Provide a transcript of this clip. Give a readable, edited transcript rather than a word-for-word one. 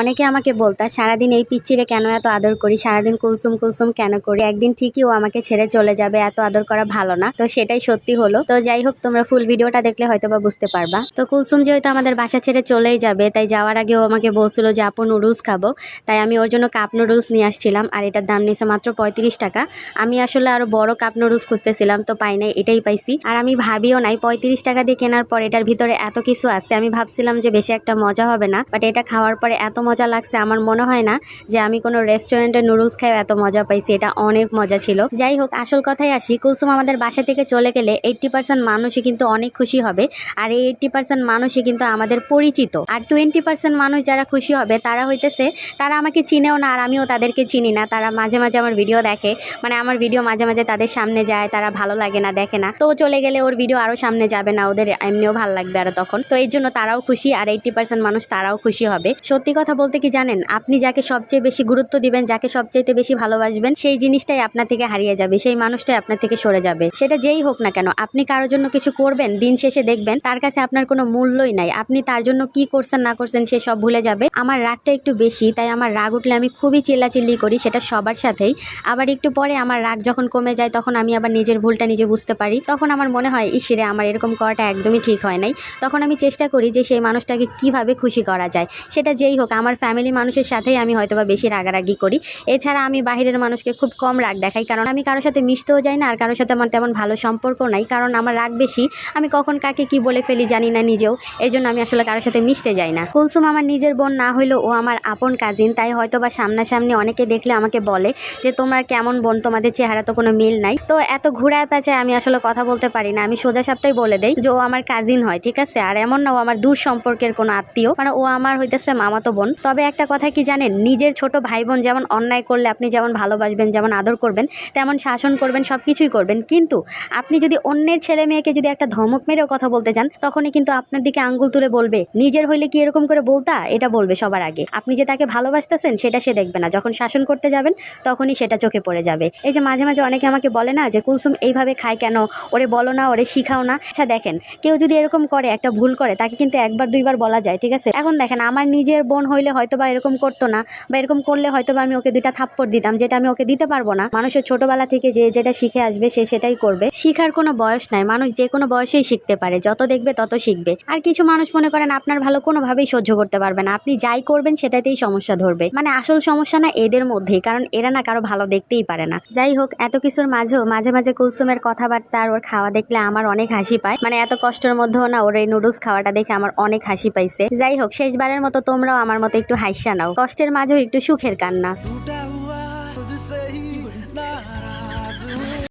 অনেকে আমাকে বলতা সারাদিন এই পিচ্চিরে কেন এত আদর করি, সারাদিন কুলসুম কুলসুম কেন করি, একদিন ঠিকই ও আমাকে ছেড়ে চলে যাবে, এত আদর করা ভালো না। তো সেটাই সত্যি হলো। তো যাই হোক, তোমরা ফুল ভিডিওটা দেখলে হয়তো বা বুঝতে পারবা। তো কুলসুম যেহেতু আমাদের বাসা ছেড়ে চলেই যাবে, তাই যাওয়ার আগে ও আমাকে বলছিল যে আপু নুডলস খাবো, তাই আমি ওর জন্য কাপ নুডলস নিয়ে আসছিলাম। আর এটার দাম নিয়েছে মাত্র 35 টাকা। আমি আসলে আরো বড় কাপ নুডলস খুঁজতেছিলাম, তো পাই নাই, এটাই পাইছি। আর আমি ভাবিও নাই 35 টাকা দিয়ে কেনার পর এটার ভিতরে এত কিছু আছে। আমি ভাবছিলাম যে বেশি একটা মজা হবে না, বাট এটা খাওয়ার পরে এত মজা লাগছে, আমার মনে হয় না যে আমি কোনো রেস্টুরেন্টে নুডলস খাই এত মজা পাইছি। এটা অনেক মজা ছিল। যাই হোক, আসল কথায় আসি, কুলসুম আমাদের বাসা থেকে চলে গেলে 80% মানুষই কিন্তু অনেক খুশি হবে। আর এই 80% মানুষই কিন্তু আমাদের পরিচিত। আর 20% মানুষ যারা খুশি হবে তারা হইতেছে, তারা আমাকে চিনেও না আর আমিও তাদেরকে চিনি না। তারা মাঝে মাঝে আমার ভিডিও দেখে, মানে আমার ভিডিও মাঝে মাঝে তাদের সামনে যায়, তারা ভালো লাগে না, দেখে না। তো চলে গেলে ওর ভিডিও আরো সামনে যাবে না, ওদের এমনিও ভালো লাগবে আরো তখন। তো এই জন্য তারাও খুশি, আর 80% মানুষ তারাও খুশি হবে। সত্যি কথা বলতে কি জানেন, আপনি যাকে সবচেয়ে বেশি গুরুত্ব দিবেন, যাকে সবচেয়ে বেশি ভালোবাসবেন, সেই জিনিসটাই আপনার থেকে হারিয়ে যাবে, সেই মানুষটাই আপনার থেকে সরে যাবে। সেটা যেই হোক না কেন, আপনি কারোর জন্য কিছু করবেন, দিন শেষে দেখবেন তার কাছে আপনার কোনো মূল্যই নাই। আপনি তার জন্য কি করছেন না করছেন সে সব ভুলে যাবে। আমার রাগটা একটু বেশি, তাই আমার রাগ উঠলে আমি খুবই চিল্লাচিল্লি করি, সেটা সবার সাথেই। আবার একটু পরে আমার রাগ যখন কমে যায়, তখন আমি আবার নিজের ভুলটা নিজে বুঝতে পারি। তখন আমার মনে হয় ইসিরে আমার এরকম করাটা একদমই ঠিক হয় নাই। তখন আমি চেষ্টা করি যে সেই মানুষটাকে কিভাবে খুশি করা যায়। সেটা যেই হোক, আমার ফ্যামিলি মানুষের সাথেই আমি হয়তোবা বেশি রাগারাগি করি। এছাড়া আমি বাহিরের মানুষকে খুব কম রাগ দেখাই, কারণ আমি কারোর সাথে মিশতেও যাই না, আর কারোর সাথে আমার তেমন ভালো সম্পর্ক নাই, কারণ আমার রাগ বেশি। আমি কখন কাকে কি বলে ফেলি জানি না নিজেও, এর জন্য আমি আসলে কারোর সাথে মিশতে যাই না। কুলসুম আমার নিজের বোন না হইলেও ও আমার আপন কাজিন, তাই হয়তোবা সামনাসামনি অনেকে দেখলে আমাকে বলে যে তোমরা কেমন বোন, তোমাদের চেহারা তো কোনো মিল নাই। তো এত ঘুরায় পেঁচায় আমি আসলে কথা বলতে পারি না, আমি সোজা সাপটাই বলে দেই যে ও আমার কাজিন হয়, ঠিক আছে। আর এমন না ও আমার দূর সম্পর্কের কোনো আত্মীয়, মানে ও আমার হইতেছে মামাতো বোন। তবে একটা কথা কি জানেন, নিজের ছোট ভাই বোন যেমন অন্যায় করলে আপনি যেমন ভালোবাসবেন, যেমন আদর করবেন, তেমন শাসন করবেন, সবকিছুই করবেন। কিন্তু আপনি যদি অন্যের ছেলে মেয়েকে যদি একটা ধমক মেরেও কথা বলতে যান, তখনই কিন্তু আপনার দিকে আঙ্গুল তুলে বলবে, নিজের হইলে কি এরকম করে বলতা, এটা বলবে সবার আগে। আপনি যে তাকে ভালোবাসতেছেন সেটা সে দেখবে না, যখন শাসন করতে যাবেন তখনই সেটা চোখে পড়ে যাবে। এই যে মাঝে মাঝে অনেকে আমাকে বলে না যে কুলসুম এইভাবে খায় কেন, ওরে বলো না, ওরে শিখাও না। আচ্ছা দেখেন, কেউ যদি এরকম করে, একটা ভুল করে, তাকে কিন্তু একবার দুইবার বলা যায়, ঠিক আছে। এখন দেখেন, আমার নিজের বোন হইলে হয়তো বা এরকম করতো না, বা এরকম করলে হয়তো বা আমি ওকে 2টা থাপ্পড় দিতাম, যেটা আমি ওকে দিতে পারবো না। মানুষের ছোটবেলা থেকে যে যেটা শিখে আসবে সে সেটাই করবে। শিখার কোনো বয়স নাই, মানুষ যে কোনো বয়সেই শিখতে পারে, যত দেখবে তত শিখবে। আর কিছু মানুষ মনে করেন আপনার ভালো কোনোভাবেই সহ্য করতে পারবে না, আপনি যাই করবেন সেটাতেই সমস্যা ধরবে। মানে আসল সমস্যা না এদের মধ্যেই, কারণ এরা না কারো ভালো দেখতেই পারে না। যাই হোক, এত কিছুর মাঝেও মাঝে মাঝে কুলসুমের কথাবার্তা আর ওর খাওয়া দেখলে আমার অনেক হাসি পায়। মানে এত কষ্টের মধ্যেও না ওর এই নুডলস খাওয়াটা দেখে আমার অনেক হাসি পাইছে। যাই হোক, শেষবারের মতো তোমরাও আমার মতো একটু হাসিয়া নাও, কষ্টের মাঝেও একটু সুখের কান্না।